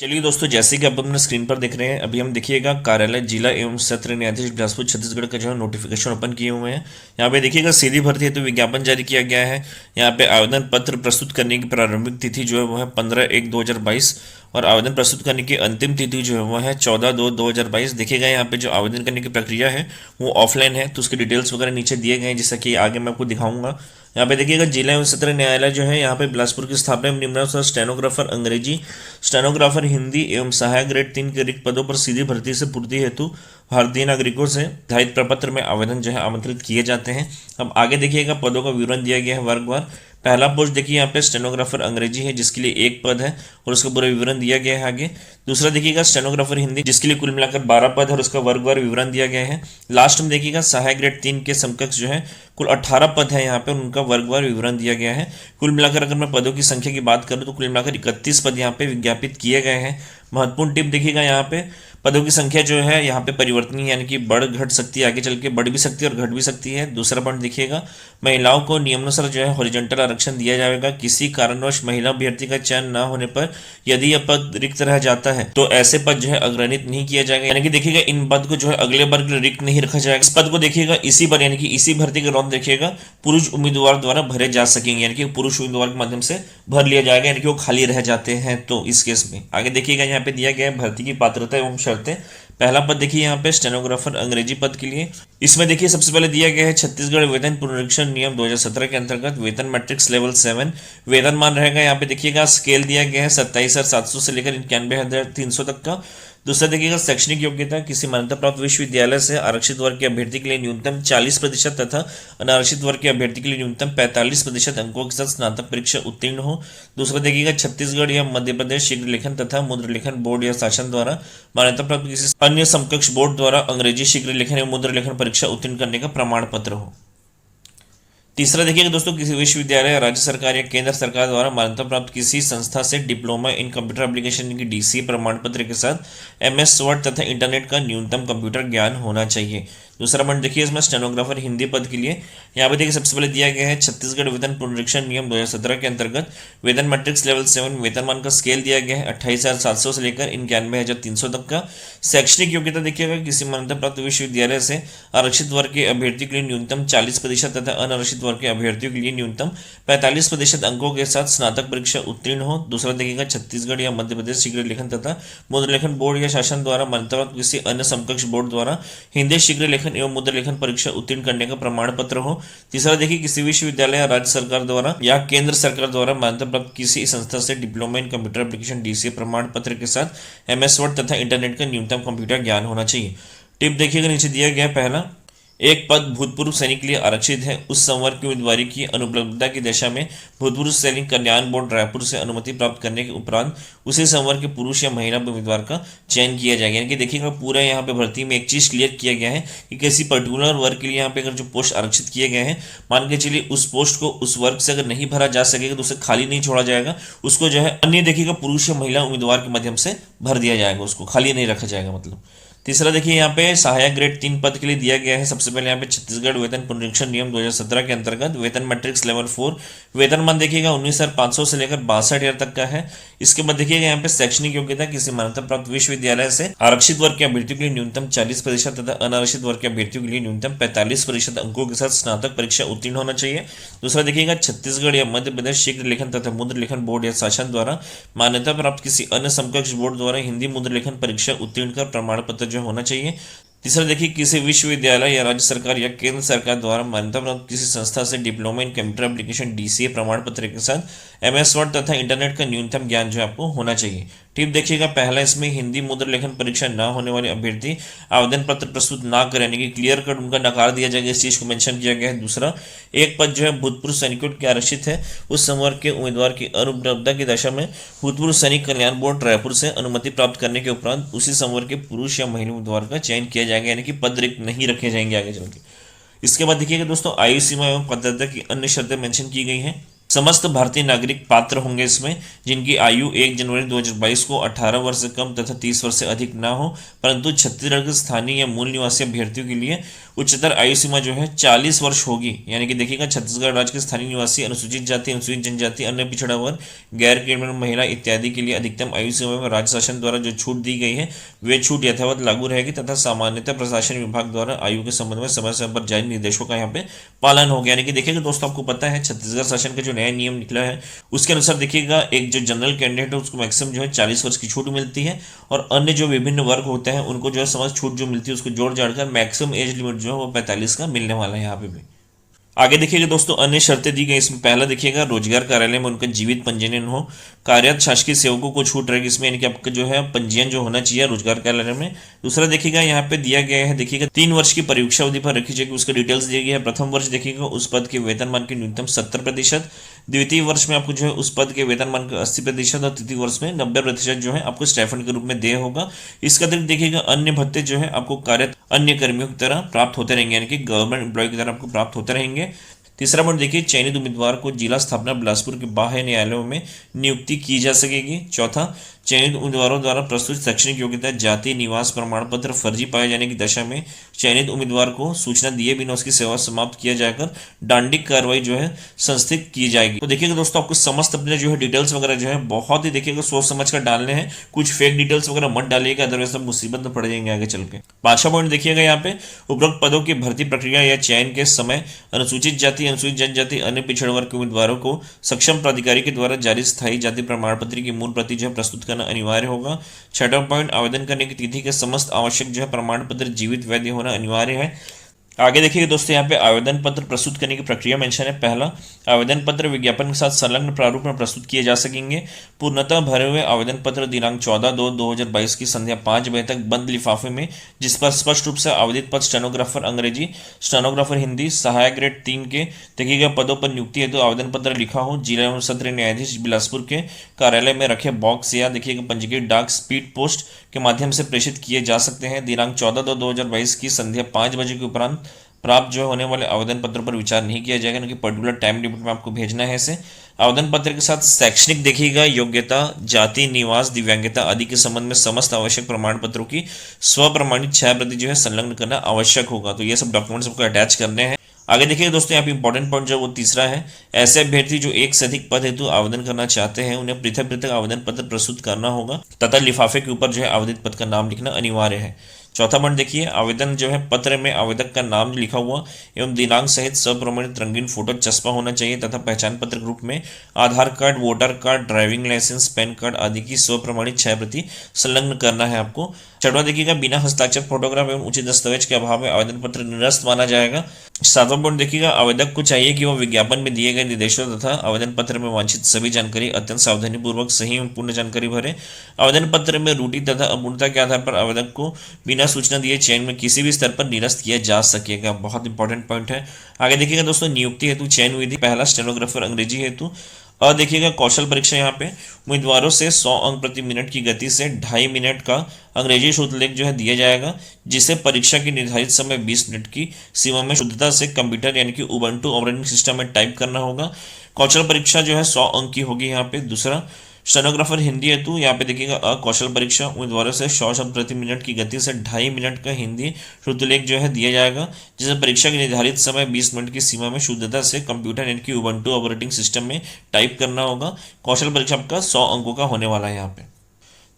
चलिए दोस्तों, जैसे कि आप अपने स्क्रीन पर देख रहे हैं, अभी हम देखिएगा कार्यालय जिला एवं सत्र न्यायाधीश बिलासपुर छत्तीसगढ़ का जो है नोटिफिकेशन ओपन किए हुए हैं। यहाँ पे देखिएगा सीधी भर्ती है तो विज्ञापन जारी किया गया है। यहाँ पे आवेदन पत्र प्रस्तुत करने की प्रारंभिक तिथि जो है वो है 15/1/2022 और आवेदन प्रस्तुत करने की अंतिम तिथि जो है वो है 14/2/2022। देखिएगा यहाँ पे जो आवेदन करने की प्रक्रिया है वो ऑफलाइन है, तो उसके डिटेल्स वगैरह नीचे दिए गए हैं, जैसा कि आगे मैं आपको दिखाऊंगा। यहाँ पे देखिएगा जिला एवं सत्र न्यायालय जो है यहाँ पे बिलासपुर की स्थापना निम्नानुसार स्टेनोग्राफर अंग्रेजी, स्टेनोग्राफर हिंदी एवं सहायक ग्रेड 3 के रिक्त पदों पर सीधी भर्ती से पूर्ति हेतु भारतीय नागरिकों से निर्धारित प्रपत्र में आवेदन जो है आमंत्रित किए जाते हैं। अब आगे देखिएगा पदों का विवरण दिया गया है वर्गवार। पहला पोस्ट देखिए यहाँ पे स्टेनोग्राफर अंग्रेजी है, जिसके लिए एक पद है और उसका पूरा विवरण दिया गया है आगे। दूसरा देखिएगा स्टेनोग्राफर हिंदी, जिसके लिए कुल मिलाकर 12 पद है और उसका वर्गवार विवरण दिया गया है। लास्ट में देखिएगा सहायक ग्रेड 3 के समकक्ष जो है कुल 18 पद है यहाँ पे, उनका वर्गवार विवरण दिया गया है। कुल मिलाकर अगर मैं पदों की संख्या की बात करूँ तो कुल मिलाकर 31 पद यहाँ पे विज्ञापित किए गए हैं। महत्वपूर्ण टिप देखिएगा यहाँ पे पदों की संख्या जो है यहाँ पे परिवर्तनीय, यानी कि बढ़ घट सकती है, आगे चल के बढ़ भी सकती है और घट भी सकती है। दूसरा पॉइंट देखिएगा महिलाओं को नियमानुसार जो है हॉरिजॉन्टल आरक्षण दिया जाएगा। किसी कारणवश महिला अभ्यर्थी का चयन न होने पर यदि यह पद रिक्त रह जाता है तो ऐसे पद जो है अग्रणित नहीं किया जाएगा, यानी कि देखिएगा इन पद को जो है अगले बार के लिए रिक्त नहीं रखा जाएगा। इस पद को देखिएगा इसी बार, यानी कि इसी भर्ती के दौरान देखिएगा पुरुष उम्मीदवार द्वारा भरे जा सकेंगे, यानी कि पुरुष उम्मीदवार के माध्यम से भर लिया जाएगा, यानी कि वो खाली रह जाते हैं तो इस केस में। आगे देखिएगा यहाँ पे दिया गया है भर्ती की पात्रता एवं शर्तें। पहला पद देखिए यहाँ पे स्टेनोग्राफर अंग्रेजी पद के लिए, इसमें देखिए सबसे पहले दिया गया है छत्तीसगढ़ वेतन पुनरीक्षण नियम 2017 के अंतर्गत वेतन मैट्रिक्स लेवल 7 वेतन मान रहेगा। यहाँ पे देखिएगा स्केल दिया गया है 27,700 से लेकर 91,300 तक का। दूसरा देखिएगा शैक्षणिक योग्यता, किसी मान्यता प्राप्त विश्वविद्यालय से आरक्षित वर्ग के अभ्यर्थी के लिए न्यूनतम 40% तथा अनारक्षित वर्ग के अभ्यर्थी के लिए न्यूनतम 45% अंकों के साथ स्नातक परीक्षा उत्तीर्ण हो। दूसरा देखिएगा छत्तीसगढ़ या मध्य प्रदेश शीघ्र लेखन तथा मुद्र लेखन बोर्ड या शासन द्वारा मान्यता प्राप्त किसी अन्य समकक्ष बोर्ड द्वारा अंग्रेजी शीघ्र लेखन एवं मुद्र लेखन परीक्षा उत्तीर्ण करने का प्रमाण पत्र हो। तीसरा देखिएगा दोस्तों किसी विश्वविद्यालय, राज्य सरकार या केंद्र सरकार द्वारा मान्यता प्राप्त किसी संस्था से डिप्लोमा इन कंप्यूटर एप्लीकेशन की डीसीए प्रमाण पत्र के साथ एमएस वर्ड तथा इंटरनेट का न्यूनतम कंप्यूटर ज्ञान होना चाहिए। दूसरा पॉइंट देखिए इसमें स्टेनोग्राफर हिंदी पद के लिए, यहाँ पे देखिए सबसे पहले दिया गया है छत्तीसगढ़ वेतन पुनरीक्षण नियम 2017 के अंतर्गत वेतन मैट्रिक्स लेवल 7 वेतनमान का स्केल दिया गया है 28,700 से लेकर 91,300 तक का। शैक्षणिक योग्यता देखिएगा किसी मान्यता प्राप्त विश्वविद्यालय से आरक्षित वर्ग के अभ्यर्थी के लिए न्यूनतम 40% तथा अनारक्षित वर्ग के अभ्यर्थियों के लिए न्यूनतम 45% अंकों के साथ स्नातक परीक्षा उत्तीर्ण हो। दूसरा देखिएगा छत्तीसगढ़ या मध्य प्रदेश शीघ्र लेखन तथा मुद्र लेखन बोर्ड या शासन द्वारा मान्यता प्राप्त किसी अन्य समकक्ष बोर्ड द्वारा हिंदी शीघ्र लेखन एवं मुद्र लेखन परीक्षा उत्तीर्ण करने का प्रमाण पत्र हो। तीसरा देखिए किसी विश्वविद्यालय या राज्य सरकार द्वारा या केंद्र सरकार द्वारा मान्यता प्राप्त किसी संस्था से diploma in computer application DCA प्रमाण पत्र के साथ एमएस वर्ड तथा इंटरनेट का न्यूनतम कंप्यूटर ज्ञान होना चाहिए। टिप देखिएगा नीचे दिया गया पहला, एक पद भूतपूर्व सैनिक के लिए आरक्षित है। उस संवर्ग की उम्मीदवारी की अनुपलब्धता की दशा में भूतपूर्व सैनिक कल्याण बोर्ड रायपुर से अनुमति प्राप्त करने के उपरांत उसी संवर्ग के पुरुष या महिला उम्मीदवार का चयन किया जाएगा। यानी कि देखिएगा पूरा यहाँ पे भर्ती में एक चीज क्लियर किया गया है कि किसी पर्टिकुलर वर्ग के लिए यहाँ पे अगर जो पोस्ट आरक्षित किए गए हैं, मान के चलिए उस पोस्ट को उस वर्ग से अगर नहीं भरा जा सकेगा तो उसे खाली नहीं छोड़ा जाएगा, उसको जो है अन्य देखिएगा पुरुष या महिला उम्मीदवार के माध्यम से भर दिया जाएगा, उसको खाली नहीं रखा जाएगा मतलब। तीसरा देखिए यहाँ पे सहायक ग्रेड 3 पद के लिए दिया गया है। सबसे पहले यहाँ पे छत्तीसगढ़ वेतन पुनरीक्षण नियम 2017 के अंतर्गत वेतन मैट्रिक्स लेवल 4 वेतनमान देखिएगा 19,500 से लेकर 62,000 तक का है। इसके बाद देखिएगा यहाँ पे शैक्षणिक योग्यता किसी मान्यता प्राप्त विश्वविद्यालय से आरक्षित वर्ग के अभ्यर्थियों के लिए न्यूनतम 40% तथा अनारक्षित वर्ग के अभ्यर्थियों के लिए न्यूनतम 45% अंकों के साथ स्नातक परीक्षा उत्तीर्ण होना चाहिए। दूसरा देखिएगा छत्तीसगढ़ या मध्य प्रदेश शीघ्र लेखन तथा मुद्र लेखन बोर्ड या शासन द्वारा मान्यता प्राप्त किसी अन्य समकक्ष बोर्ड द्वारा हिंदी मुद्र लेखन परीक्षा उत्तीर्ण कर प्रमाण पत्र जो होना चाहिए। तीसरा देखिए किसी विश्वविद्यालय या राज्य सरकार या केंद्र सरकार द्वारा मान्यता प्राप्त किसी संस्था से diploma in computer application DCA प्रमाण पत्र के साथ एमएस वर्ड तथा इंटरनेट का न्यूनतम ज्ञान जो आपको होना चाहिए। टिप देखिएगा पहला, इसमें हिंदी मुद्र लेखन परीक्षा ना होने वाले अभ्यर्थी आवेदन पत्र प्रस्तुत ना कराने की क्लियर कट उनका नकार दिया जाएगा, इस चीज को मेंशन किया गया है। दूसरा, एक पद जो है भूतपूर्व सैनिकों के आरक्षित है। उस संवर्ग के उम्मीदवार की अनुपलब्धता की दशा में भूतपूर्व सैनिक कल्याण बोर्ड रायपुर से अनुमति प्राप्त करने के उपरांत उसी संवर्ग के पुरुष या महिला उम्मीदवार का चयन किया जाएगा, यानी कि पद रिक्त नहीं रखे जाएंगे आगे चल के। इसके बाद देखिएगा दोस्तों आयु सीमा एवं पात्रता की अन्य शर्तें मेंशन की गई हैं। समस्त भारतीय नागरिक पात्र होंगे इसमें जिनकी आयु 1 जनवरी 2022 को 18 वर्ष से कम तथा 30 वर्ष से अधिक ना हो, परंतु छत्तीसगढ़ के स्थानीय या मूल निवासी अभ्यर्थियों के लिए उच्चतर आयु सीमा जो है 40 वर्ष होगी। यानी कि देखिएगा छत्तीसगढ़ राज्य के स्थानीय निवासी, अनुसूचित जाति, अनुसूचित जनजाति, अन्य पिछड़ा वर्ग, गैर क्रिमिनल महिला इत्यादि के लिए अधिकतम आयु सीमा में राज्य शासन द्वारा जो छूट दी गई है वे छूट यथावत लागू रहेगी तथा सामान्यतः प्रशासन विभाग द्वारा आयु के संबंध में समय समय पर जारी निर्देशों का यहाँ पे पालन होगा। यानी कि देखिएगा दोस्तों, आपको पता है छत्तीसगढ़ शासन का जो नया नियम निकला है उसके अनुसार देखिएगा एक जो जनरल कैंडिडेट है उसको मैक्सिमम जो है 40 वर्ष की छूट मिलती है, और अन्य जो विभिन्न वर्ग होते हैं उनको जो है समझ छूट जो मिलती है उसको जोड़ जाड़कर मैक्सिमम एज लिमिट जो है वो 45 का मिलने वाला है यहाँ पे भी। आगे देखिएगा दोस्तों, अन्य शर्तें दी गई इसमें पहला देखिएगा रोजगार कार्यालय में उनका जीवित पंजीयन हो, कार्यरत शासकीय सेवकों को छूट रहेगी इसमें, यानी कि आपका जो है पंजीयन जो होना चाहिए रोजगार कार्यालय में। दूसरा देखिएगा यहाँ पे दिया गया है, देखिएगा 3 वर्ष की परीक्षा अवधि पर रखी जाएगी, उसका डिटेल्स दिया गया है। प्रथम वर्ष देखिएगा उस पद के वेतनमान के न्यूनतम 70%, द्वितीय वर्ष में आपको जो है उस पद के वेतनमान का 80% और तृतीय वर्ष में 90% जो है आपको स्टाइपेंड के रूप में देय होगा। इसका अतिरिक्त देखिएगा अन्य भत्ते जो है आपको कार्यरत अन्य कर्मियों की तरह प्राप्त होते रहेंगे, यानी कि गवर्नमेंट एम्प्लॉय की तरह आपको प्राप्त होते रहेंगे। तीसरा पॉइंट देखिए, चयनित उम्मीदवार को जिला स्थापना बिलासपुर के बाह्य न्यायालयों में नियुक्ति की जा सकेगी। चौथा, चयनित उम्मीदवारों द्वारा प्रस्तुत शैक्षणिक योग्यता, जाति, निवास प्रमाण पत्र फर्जी पाए जाने की दशा में चयनित उम्मीदवार को सूचना दिए बिना उसकी सेवा समाप्त किया जाकर दंडिक कार्रवाई जो है संस्थित की जाएगी। तो देखिएगा दोस्तों, आपको समस्त अपने जो है डिटेल्स वगैरह जो है बहुत ही देखिएगा सोच समझ कर डालने हैं, कुछ फेक डिटेल्स वगैरह मत डालिएगा, अदरवाइज आप मुसीबत में पड़ जाएंगे आगे चल के। पांचवा पॉइंट देखिएगा यहाँ पे, उपरोक्त पदों की भर्ती प्रक्रिया या चयन के समय अनुसूचित जाति, अनुसूचित जनजाति, अन्य पिछड़ा वर्ग के उम्मीदवारों को सक्षम प्राधिकारी के द्वारा जारी स्थायी जाति प्रमाण पत्र की मूल प्रति जो है प्रस्तुत करना अनिवार्य होगा। छठा पॉइंट, आवेदन करने की तिथि के समस्त आवश्यक जो है प्रमाण पत्र जीवित वैध होना अनिवार्य है। आगे देखिए दोस्तों, यहाँ पे आवेदन पत्र प्रस्तुत करने की प्रक्रिया मेंशन है। पहला, आवेदन पत्र विज्ञापन के साथ संलग्न प्रारूप में प्रस्तुत किए जा सकेंगे। पूर्णतः भरे हुए आवेदन पत्र दिनांक 14/2/2022 की संध्या 5 बजे तक बंद लिफाफे में, जिस पर स्पष्ट रूप से आवेदित पद स्टेनोग्राफर अंग्रेजी, स्टेनोग्राफर हिंदी, सहायक ग्रेड 3 के देखिएगा पदों पर नियुक्ति हेतु आवेदन पत्र लिखा हो, जिला एवं सत्र न्यायाधीश बिलासपुर के कार्यालय में रखे बॉक्स या देखिएगा पंजीकृत डाक स्पीड पोस्ट के माध्यम से प्रेषित किए जा सकते हैं। दिनांक 14/2/2022 की संध्या 5 बजे के उपरांत प्राप्त जो होने वाले आवेदन पत्र पर विचार नहीं किया जाएगा, क्योंकि पर्टिकुलर टाइम लिमिट में आपको भेजना है इसे। आवेदन पत्र के साथ शैक्षणिक देखिएगा योग्यता, जाति, निवास, दिव्यांगता आदि के संबंध में समस्त आवश्यक प्रमाण पत्रों की स्वप्रमाणित 6 प्रति जो है संलग्न करना आवश्यक होगा। तो ये सब डॉक्यूमेंट्स आपको अटैच करने हैं। आगे देखिएगा दोस्तों, यहाँ पे इंपॉर्टेंट पॉइंट जो वो तीसरा है, ऐसे अभ्यर्थी जो एक से अधिक पद हेतु आवेदन करना चाहते हैं उन्हें पृथक पृथक आवेदन पत्र प्रस्तुत करना होगा तथा लिफाफे के ऊपर जो है आवेदित पद का नाम लिखना अनिवार्य है। चौथा पॉइंट देखिए, आवेदन जो है पत्र में आवेदक का नाम लिखा हुआ एवं दिनांक सहित स्वप्रमाणित रंगीन फोटो चस्पा होना चाहिए तथा पहचान पत्र के रूप में Aadhaar card, voter card, driving licence, PAN card आदि की स्वप्रमाणित 6 प्रति संलग्न करना है आपको। छठवां देखिएगा, बिना हस्ताक्षर फोटोग्राफ एवं उचित दस्तावेज के अभाव में आवेदन पत्र निरस्त माना जाएगा। सातवां पॉइंट देखिएगा, आवेदक को चाहिए कि वह विज्ञापन में दिए गए निर्देशों तथा आवेदन पत्र में वांछित सभी जानकारी अत्यंत सावधानी पूर्वक सही एवं पूर्ण जानकारी भरे। आवेदन पत्र में त्रुटि तथा अपूर्णता के आधार पर आवेदक को बिना सूचना दिए चयन में किसी भी स्तर पर निरस्त किया जा सकेगा। बहुत इंपॉर्टेंट पॉइंट है। आगे देखिएगा दोस्तों, नियुक्ति हेतु चयन विधि। पहला, स्टेनोग्राफर अंग्रेजी हेतु देखिएगा कौशल परीक्षा। यहाँ पे उम्मीदवारों से 100 अंक प्रति मिनट की गति से 2.5 मिनट का अंग्रेजी शुद्ध लेख जो है दिया जाएगा, जिसे परीक्षा की निर्धारित समय 20 मिनट की सीमा में शुद्धता से कंप्यूटर यानी कि उबंटू ऑपरेटिंग सिस्टम में टाइप करना होगा। कौशल परीक्षा जो है 100 अंक की होगी यहाँ पे। दूसरा, स्टेनोग्राफर हिंदी हेतु यहाँ पे देखिएगा कौशल परीक्षा, उम्मीदवारों से 100 शब्द प्रति मिनट की गति से 2.5 मिनट का हिंदी शुद्ध लेख जो है दिया जाएगा, जिसे परीक्षा के निर्धारित समय 20 मिनट की सीमा में शुद्धता से कंप्यूटर यानी कि उबंटू ऑपरेटिंग सिस्टम में टाइप करना होगा। कौशल परीक्षा आपका 100 अंकों का होने वाला है यहाँ पे।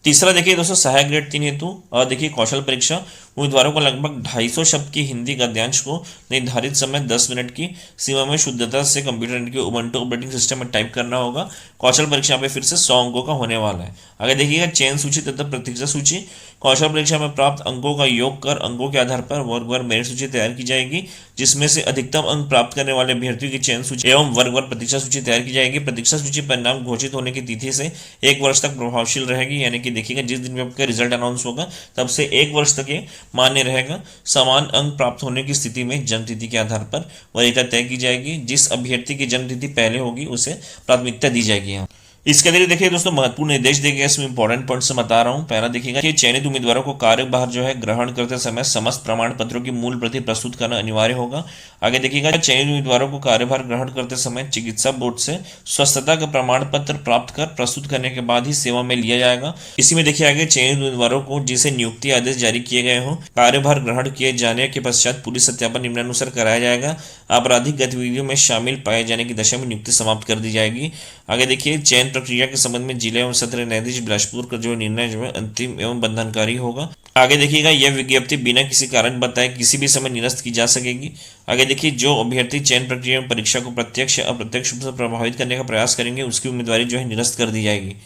तीसरा देखिए दोस्तों, सहायक ग्रेड 3 हेतु देखिए कौशल परीक्षा, उम्मीदवारों को लगभग 250 शब्द की हिंदी गद्यांश को निर्धारित समय 10 मिनट की सीमा में शुद्धता से कंप्यूटर के उबंटू ऑपरेटिंग सिस्टम में टाइप करना होगा। कौशल परीक्षा में फिर से 100 अंकों का होने वाला है। आगे देखिएगा, चयन सूची तथा प्रतीक्षा सूची। कौशल परीक्षा में प्राप्त अंकों का योग कर अंकों के आधार पर वर्गवार मेरिट सूची तैयार की जाएगी, जिसमें से अधिकतम अंक प्राप्त करने वाले अभ्यर्थियों की चयन सूची एवं वर्गवार प्रतीक्षा सूची तैयार की जाएगी। प्रतीक्षा सूची परिणाम घोषित होने की तिथि से 1 वर्ष तक प्रभावशील रहेगी, यानी कि देखिएगा जिस दिन में आपका रिजल्ट अनाउंस होगा तब से 1 वर्ष तक ये मान्य रहेगा। समान अंक प्राप्त होने की स्थिति में जन्म तिथि के आधार पर वरीयता तय की जाएगी। जिस अभ्यर्थी की जन्म तिथि पहले होगी उसे प्राथमिकता दी जाएगी। यहाँ इसके अंदर देखिए दोस्तों महत्वपूर्ण निर्देश दिए गए, इसमें इंपॉर्टेंट पॉइंट से बता रहा हूँ। पहला देखिएगा कि चयनित उम्मीदवारों को कार्यभार जो है ग्रहण करते समय समस्त प्रमाण पत्रों की मूल प्रति प्रस्तुत करना अनिवार्य होगा। आगे देखिएगा चयनित उम्मीदवारों को कार्यभार ग्रहण करते समय चिकित्सा बोर्ड से स्वस्थता का प्रमाण पत्र प्राप्त कर प्रस्तुत करने के बाद ही सेवा में लिया जाएगा। इसी में देखिए आगे चयनित उम्मीदवारों को जिसे नियुक्ति आदेश जारी किए गए हों कार्यभार ग्रहण किए जाने के पश्चात पुलिस सत्यापन निम्नानुसार कराया जाएगा। आपराधिक गतिविधियों में शामिल पाए जाने की दशा में नियुक्ति समाप्त कर दी जाएगी। आगे देखिए चयन प्रक्रिया के संबंध में जिला एवं सत्र न्यायाधीश बिलासपुर का जो निर्णय जो है अंतिम एवं बंधनकारी होगा। आगे देखिएगा यह विज्ञप्ति बिना किसी कारण बताए किसी भी समय निरस्त की जा सकेगी। आगे देखिए जो अभ्यर्थी चयन प्रक्रिया में परीक्षा को प्रत्यक्ष या अप्रत्यक्ष रूप से प्रभावित करने का प्रयास करेंगे उसकी उम्मीदवारी जो है निरस्त कर दी जाएगी।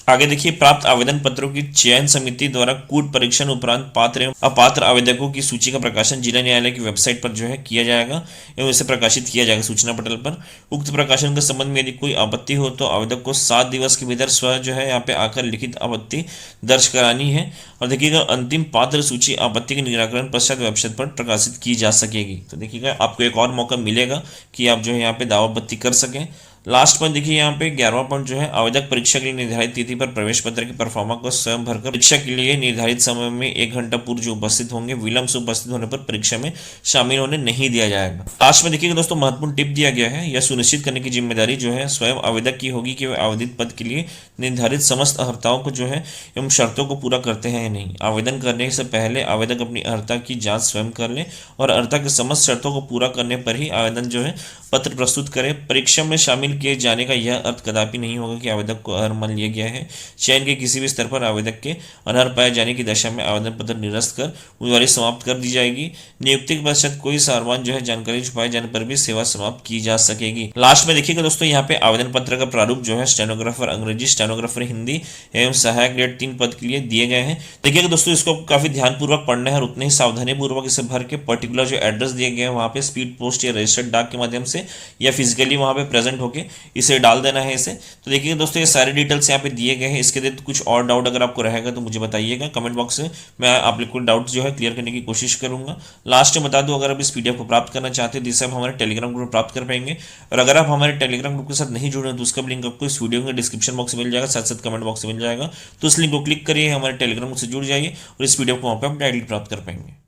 आगे देखिए प्राप्त आवेदन पत्रों की चयन समिति द्वारा कूट परीक्षण उपरांत पात्र एवं अपात्र आवेदकों की सूची का प्रकाशन जिला न्यायालय की वेबसाइट पर जो है किया जाएगा एवं इसे प्रकाशित किया जाएगा सूचना पटल पर। उक्त प्रकाशन के संबंध में यदि कोई आपत्ति हो तो आवेदक को 7 दिवस के भीतर स्वयं जो है यहाँ पे आकर लिखित आपत्ति दर्ज करानी है। और देखिएगा अंतिम पात्र सूची आपत्ति के निराकरण पश्चात वेबसाइट पर प्रकाशित की जा सकेगी। तो देखिएगा आपको एक और मौका मिलेगा कि आप जो है यहाँ पे दावा आपत्ति कर सकें। लास्ट पॉइंट देखिए यहाँ पे 11वां पॉइंट जो है आवेदक परीक्षा के लिए निर्धारित तिथि पर प्रवेश पत्र के परफॉर्मा को स्वयं भरकर परीक्षा के लिए निर्धारित समय में 1 घंटा पूर्व जो उपस्थित होंगे विलंब से उपस्थित होने पर परीक्षा में शामिल होने नहीं दिया जाएगा। लास्ट में देखिएगा दोस्तों महत्वपूर्ण टिप दिया गया है, यह सुनिश्चित करने की जिम्मेदारी जो है स्वयं आवेदक की होगी कि वे आवेदित पद के लिए निर्धारित समस्त अर्हताओं को जो है एवं शर्तों को पूरा करते हैं या नहीं। आवेदन करने से पहले आवेदक अपनी अर्हता की जाँच स्वयं कर ले और अर्हता के समस्त शर्तों को पूरा करने पर ही आवेदन जो है पत्र प्रस्तुत करें। परीक्षा में शामिल किए जाने का यह अर्थ कदापि नहीं होगा कि आवेदक को अनर्ह मान लिया गया है। चयन के किसी भी स्तर पर आवेदक के अनर्ह पाए जाने की दशा में आवेदन पत्र निरस्त कर उम्मीदवारी समाप्त कर दी जाएगी। नियुक्ति के पश्चात कोई सारवान जो है जानकारी छुपाए जाने पर भी सेवा समाप्त की जा सकेगी। लास्ट में देखिएगा दोस्तों यहाँ पे आवेदन पत्र का प्रारूप जो है स्टेनोग्राफर अंग्रेजी, स्टेनोग्राफर हिंदी एवं सहायक ग्रेड 3 पद के लिए दिए गए हैं। देखिएगा दोस्तों इसको काफी ध्यानपूर्वक पढ़ना है और उतने ही सावधानी पूर्वक इसे भर के पर्टिकुलर जो एड्रेस दिए गए हैं वहाँ पे स्पीड पोस्ट या रजिस्टर्ड डाक के माध्यम से या फिजिकली वहाँ पे प्रेजेंट होके इसे डाल देना है इसे। तो देखिए दोस्तों ये सारे डिटेल्स यहाँ पे दिए गए हैं। इसके लिए कुछ और डाउट अगर आपको रहेगा तो मुझे बताइएगा कमेंट बॉक्स में, मैं आप लोग को डाउट जो है क्लियर करने की कोशिश करूंगा। लास्ट में बता दूं अगर आप इस पीडीएफ को प्राप्त करना चाहते हैं जिससे आप हमारे टेलीग्राम ग्रुप प्राप्त कर पाएंगे। और अगर आप हमारे टेलीग्राम ग्रुप के साथ नहीं जुड़े तो उसका लिंक आपको इस वीडियो के डिस्क्रिप्शन बॉक्स में मिल जाएगा, साथ साथ कमेंट बॉक्स में मिल जाएगा। तो उस लिंक को क्लिक करिए, हमारे टेलीग्राम से जुड़ जाइए और इस वीडियो को वहाँ पर आप डायरेक्टली प्राप्त कर पाएंगे।